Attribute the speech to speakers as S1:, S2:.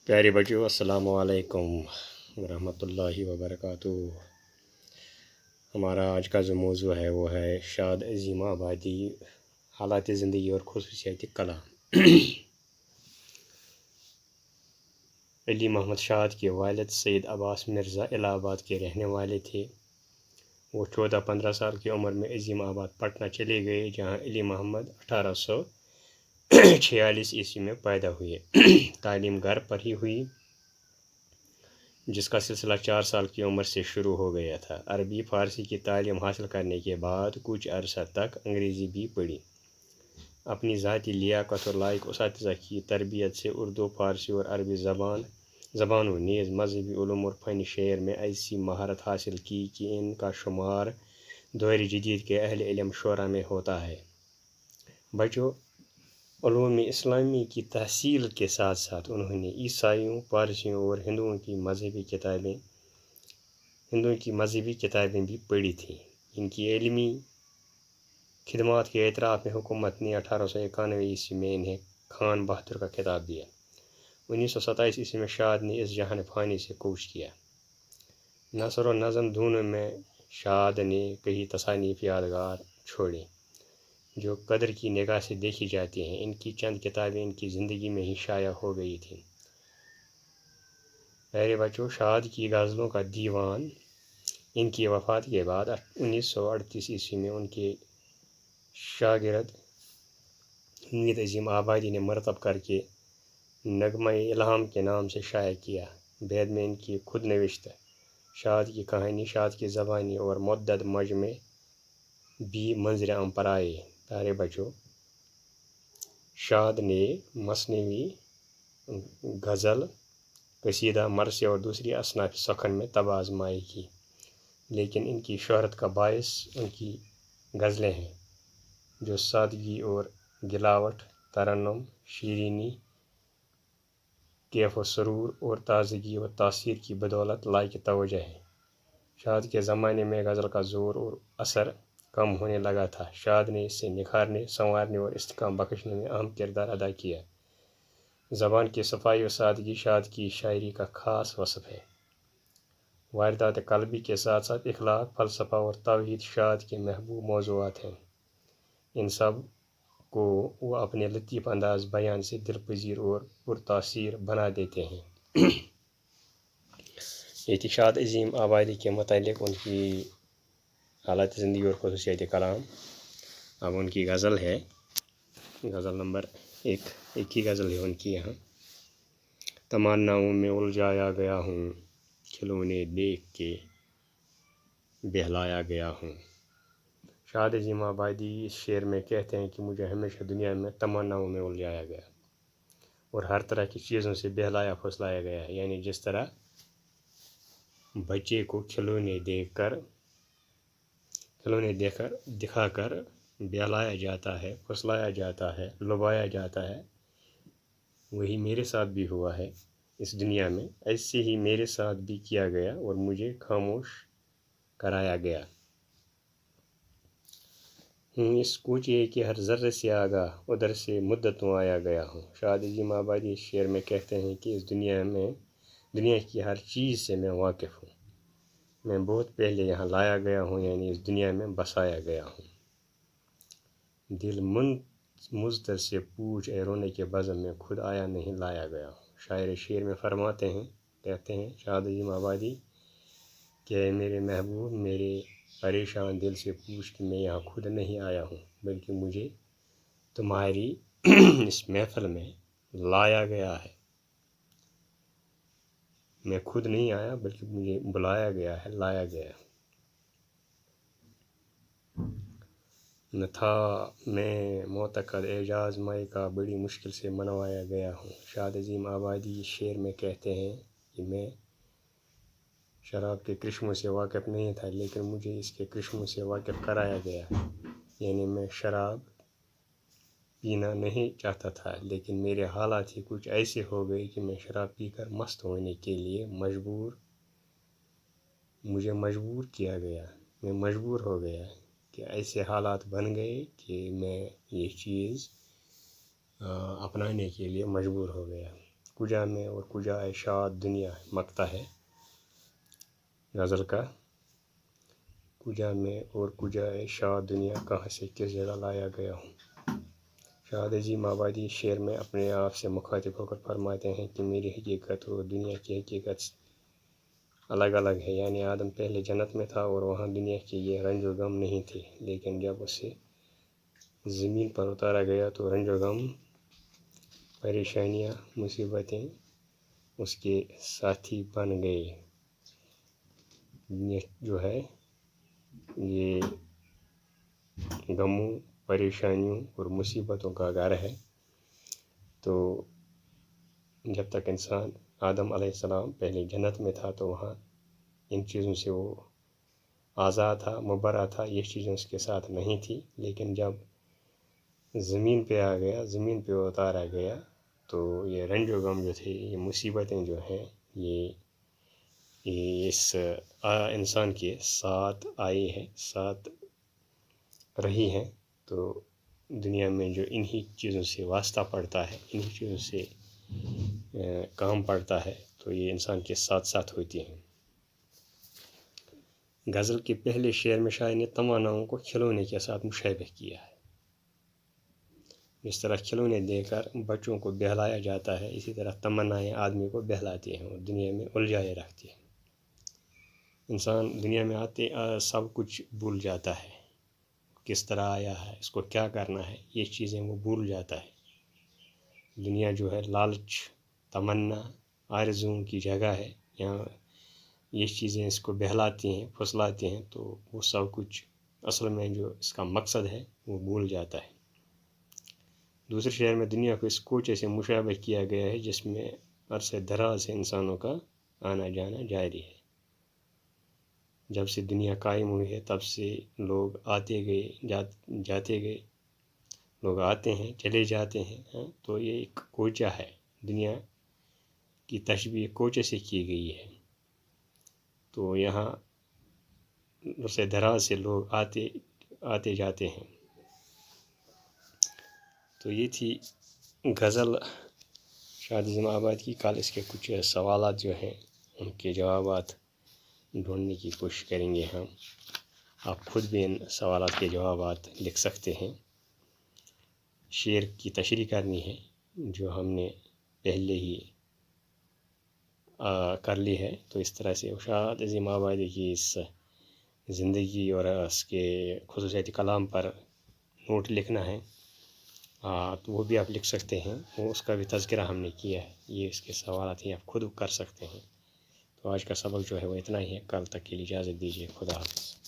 S1: پیارے بچوں، السلام علیکم ورحمۃ اللہ وبرکاتہ۔ ہمارا آج کا جو موضوع ہے وہ ہے شاد عظیم آبادی، حالات زندگی اور خصوصیات کلام۔ علی محمد شاد کے والد سید عباس مرزا الہ آباد کے رہنے والے تھے۔ وہ 14-15 سال کی عمر میں عظیم آباد پٹنہ چلے گئے، جہاں علی محمد 1846 عیسوی میں پیدا ہوئے۔ تعلیم گھر پر ہی ہوئی، جس کا سلسلہ 4 سال کی عمر سے شروع ہو گیا تھا۔ عربی فارسی کی تعلیم حاصل کرنے کے بعد کچھ عرصہ تک انگریزی بھی پڑھی۔ اپنی ذاتی لیاقت اور لائق اساتذہ کی تربیت سے اردو، فارسی اور عربی زبانوں نیز مذہبی علوم اور فن شعر میں ایسی مہارت حاصل کی کہ ان کا شمار دور جدید کے اہل علم شعراء میں ہوتا ہے۔ بچوں، علوم اسلامی کی تحصیل کے ساتھ ساتھ انہوں نے عیسائیوں، پارسیوں اور ہندوؤں کی مذہبی کتابیں بھی پڑھی تھیں۔ ان کی علمی خدمات کے اعتراف میں حکومت نے 1891 عیسوی میں انہیں خان بہادر کا خطاب دیا۔ 1927 عیسوی میں شاد نے اس جہان فانی سے کوچ کیا۔ نثر و نظم دونوں میں شاد نے کئی تصانیف یادگار چھوڑے جو قدر کی نگاہ سے دیکھی جاتی ہیں۔ ان کی چند کتابیں ان کی زندگی میں ہی شائع ہو گئی تھیں۔ پیارے بچوں، شاد کی غزلوں کا دیوان ان کی وفات کے بعد 1938 عیسوی میں ان کے شاگرد حمید عظیم آبادی نے مرتب کر کے نغمہ الہام کے نام سے شائع کیا۔ بعد میں ان کی خود نوشت شاد کی کہانی، شاد کی زبانی اور مدد مجمع بھی منظر عام پر آئے۔ پیارے بچوں، شاد نے مثنوی، غزل، قصیدہ، مرثیہ اور دوسری اصناف سخن میں طب آزمائی کی، لیکن ان کی شہرت کا باعث ان کی غزلیں ہیں، جو سادگی اور گلاوٹ، ترنم، شیرینی، کیف و سرور اور تازگی و تاثیر کی بدولت لائق توجہ ہیں۔ شاد کے زمانے میں غزل کا زور اور اثر کم ہونے لگا تھا۔ شاد نے اسے نکھارنے، سنوارنے اور استحکام بخشنے میں اہم کردار ادا کیا۔ زبان کی صفائی و سادگی شاد کی شاعری کا خاص وصف ہے۔ واردات قلبی کے ساتھ ساتھ اخلاق، فلسفہ اور توحید شاد کے محبوب موضوعات ہیں۔ ان سب کو وہ اپنے لطیف انداز بیان سے دل پذیر اور پرتاثیر بنا دیتے ہیں۔ یہ شاد عظیم آبادی کے متعلق ان کی حالات زندگی اور خصوصیات کلام۔ اب ان کی غزل ہے، غزل نمبر 1، ایک ہی غزل ہے ان کی یہاں۔ تمناؤں میں الجھایا گیا ہوں، کھلونے دیکھ کے بہلایا گیا ہوں۔ شاد عظیم آبادی اس شعر میں کہتے ہیں کہ مجھے ہمیشہ دنیا میں تمناؤں میں الجھایا گیا اور ہر طرح کی چیزوں سے بہلایا پھسلایا گیا ہے، یعنی جس طرح بچے کو کھلونے دکھا کر بہلایا جاتا ہے، پھسلایا جاتا ہے، لبایا جاتا ہے، وہی میرے ساتھ بھی ہوا ہے اس دنیا میں۔ ایسے ہی میرے ساتھ بھی کیا گیا اور مجھے خاموش کرایا گیا ہوں۔ اس کوچے کے ہر ذرے سے آگاہ، ادھر سے مدتوں آیا گیا ہوں۔ شاد عظیم آبادی اس شعر میں کہتے ہیں کہ اس دنیا کی ہر چیز سے میں واقف ہوں، میں بہت پہلے یہاں لایا گیا ہوں، یعنی اس دنیا میں بسایا گیا ہوں۔ دل مضطر سے پوچھ اے رونے کے بزم میں، خود آیا نہیں لایا گیا ہوں۔ شاعر شعر میں فرماتے ہیں، کہتے ہیں شاد عظیم آبادی کہ اے میرے محبوب، میرے پریشان دل سے پوچھ کہ میں یہاں خود نہیں آیا ہوں، بلکہ مجھے تمہاری اس محفل میں لایا گیا ہے۔ میں خود نہیں آیا بلکہ مجھے بلایا گیا ہے، لایا گیا۔ نہ تھا میں معتقد اعجاز مائی کا، بڑی مشکل سے منوایا گیا ہوں۔ شاد عظیم آبادی اس شعر میں کہتے ہیں کہ میں شراب کے کرشموں سے واقف نہیں تھا، لیکن مجھے اس کے کرشموں سے واقف کرایا گیا، یعنی میں شراب پینا نہیں چاہتا تھا، لیکن میرے حالات ہی کچھ ایسے ہو گئے کہ میں شراب پی کر مست ہونے کے لیے مجھے مجبور کیا گیا، میں مجبور ہو گیا کہ ایسے حالات بن گئے کہ میں یہ چیز اپنانے کے لیے مجبور ہو گیا۔ کجا میں اور کجا ہے شاد دنیا مقطع ہے غزل کا۔ کجا میں اور کجا ہے شاد دنیا، کہاں سے کس جگہ لایا گیا ہوں۔ شاد عظیم آبادی شعر میں اپنے آپ سے مخاطب ہو کر فرماتے ہیں کہ میری حقیقت اور دنیا کی حقیقت الگ الگ ہے، یعنی آدم پہلے جنت میں تھا اور وہاں دنیا کے یہ رنج و غم نہیں تھے، لیکن جب اسے زمین پر اتارا گیا تو رنج و غم، پریشانیاں، مصیبتیں اس کے ساتھی بن گئے۔ دنیا جو ہے یہ غموں، پریشانیوں اور مصیبتوں کا گھر ہے۔ تو جب تک انسان آدم علیہ السلام پہلے جنت میں تھا تو وہاں ان چیزوں سے وہ آزاد تھا، مبرہ تھا، یہ چیزیں اس کے ساتھ نہیں تھی، لیکن جب زمین پہ آ گیا، زمین پہ اتارا گیا تو یہ رنج و غم جو تھے، یہ مصیبتیں جو ہیں یہ اس انسان کے ساتھ آئی ہیں، ساتھ رہی ہیں۔ تو دنیا میں جو انہی چیزوں سے واسطہ پڑتا ہے، انہی چیزوں سے کام پڑتا ہے، تو یہ انسان کے ساتھ ساتھ ہوتی ہیں۔ غزل کے پہلے شعر میں شاعر نے تمناؤں کو کھلونے کے ساتھ مشابہ کیا ہے۔ جس طرح کھلونے دے کر بچوں کو بہلایا جاتا ہے، اسی طرح تمنائیں آدمی کو بہلاتی ہیں اور دنیا میں الجھائے رکھتی ہیں۔ انسان دنیا میں آتے سب کچھ بھول جاتا ہے، کس طرح آیا ہے، اس کو کیا کرنا ہے، یہ چیزیں وہ بھول جاتا ہے۔ دنیا جو ہے لالچ، تمنا، آرزوؤں کی جگہ ہے، یہاں یہ چیزیں اس کو بہلاتی ہیں، پھسلاتی ہیں، تو وہ سب کچھ اصل میں جو اس کا مقصد ہے وہ بھول جاتا ہے۔ دوسرے شعر میں دنیا کو اس کوچے سے مشابہ کیا گیا ہے جس میں عرصے دراز سے انسانوں کا آنا جانا جاری ہے۔ جب سے دنیا قائم ہوئی ہے تب سے لوگ آتے گئے، جاتے گئے، لوگ آتے ہیں چلے جاتے ہیں، تو یہ ایک کوچہ ہے، دنیا کی تشبیہ کوچے سے کی گئی ہے۔ تو یہاں عرصے دراز سے لوگ آتے جاتے ہیں۔ تو یہ تھی غزل شاد عظیم آباد کی۔ کل اس کے کچھ سوالات جو ہیں ان کے جوابات ڈھونڈنے کی کوشش کریں گے ہم۔ آپ خود بھی ان سوالات کے جوابات لکھ سکتے ہیں۔ شعر کی تشریح کرنی ہے جو ہم نے پہلے ہی کر لی ہے، تو اس طرح سے شاد عظیم آبادی کی اس زندگی اور اس کے خصوصیات کلام پر نوٹ لکھنا ہے، تو وہ بھی آپ لکھ سکتے ہیں، وہ اس کا بھی تذکرہ ہم نے کیا ہے، یہ اس کے سوالات ہیں، آپ خود کر سکتے ہیں۔ تو آج کا سبق جو ہے وہ اتنا ہی ہے، کل تک کے لیے اجازت دیجیے، خدا حافظ۔